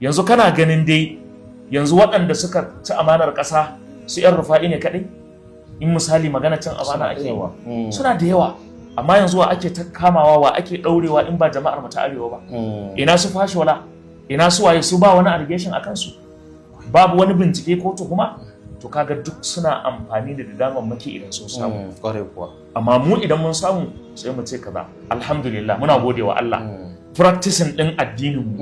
yanzu kana ganin dai yanzu waɗanda suka ci amanar ƙasa su yan rufa'i ne kaɗai in misali magana cin amana ake suna da yawa amma yanzu wa ake ta kamawa wa ake ɗaurewa in ba jama'ar mu ta arewa ba ina su fashola ina su waye su ba wani allegation a kansu babu wani bincike ko tuhuma to kaga duk suna amfani da damammaki idan sun samu amma mu idan mun samu sai mu ce kaza alhamdulillah muna godewa Allah practicing din addinin mu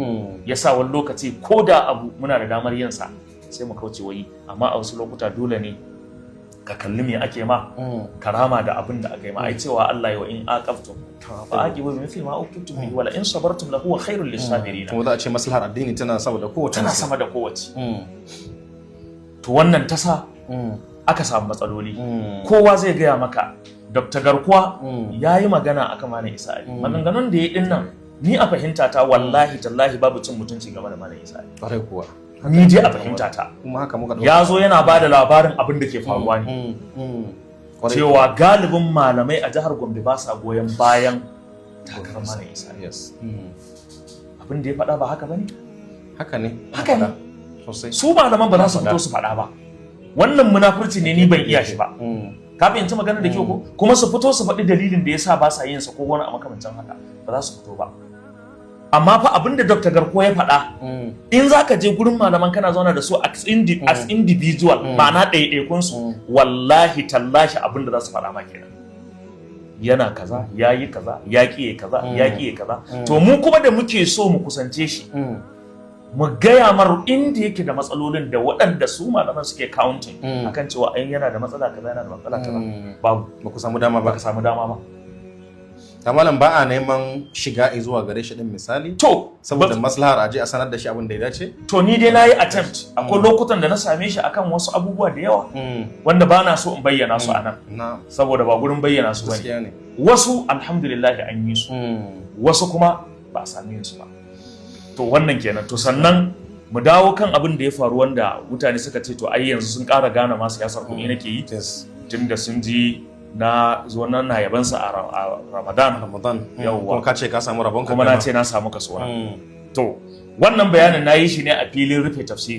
yasa wani lokaci ko da abu muna da damar yin sa sai mu kauce wayi amma a wasu lokuta dole ne ka kalli me ake ma karama da abin da aka yi ma ai cewa Allah ya wa in aqabtum fa aqibu bi mithli ma uqibtum bihi wala in sabartum lahu khairul lisabirin kuma za a ce maslahar addini tana sama da kowace to wannan tasa aka samu matsaloli kowa zai gaya maka Dr. Garkuwa yayi magana akan Malam Isa Ali maganganun da yayi din nan ni a fahimta ta wallahi tallahi babu cin mutunci game da Malam Isa Ali bare kuwa ni dai a fahimta ta kuma haka muka ya zo yana ba da labarin abin da ke faruwa ne cewa galibin malamai a jihar Gombe ba sa goyon bayan takarar Malam Isa abin da ya faɗa ba haka bane haka ne sosai su malaman ba za su fito su faɗa ba wannan munafurci ne ni ban iya shi ba ka fahimci maganar da ke ko kuma su fito su faɗi dalilin da yasa ba sa yin sa ko wani a makamancin haka ba za su fito ba amma fa abinda Dr. Garko ya faɗa in za ka je gurin malaman kana zauna da su as individual ma'ana ɗaiɗaikun su wallahi tallahi abinda za su faɗa ma kenan yana kaza yayi kaza ya ƙiye kaza ya ƙiye kaza to mu kuma da muke so mu kusance shi mu gaya mar inda yake da matsalolin da waɗanda su malaman suke counting akan cewa ai yana da matsala kaza yana da matsala kaza babu ba ku samu dama ba ta malam ba a neman shiga zuwa gare shi din misali to saboda maslahar aje a sanar da shi abin da ya dace to ni dai nayi attempt akwai lokutan da na same shi akan wasu abubuwa da yawa wanda ba na so in bayyana su anan saboda ba gurin bayyana su bane wasu alhamdulillah an yi su wasu kuma ba a same su ba to wannan kenan to sannan mu dawo kan abin da ya faru wanda mutane suka ce to ai yanzu sun ƙara gane ma siyasar kuɗi nake yi tunda sun ji na zuwa nan na yabansa a Ramadan yawwa kuma ka ce ka samu rabon kuma na ce na samu kaso to wannan bayanin na yi shi ne a filin rufe tafsiri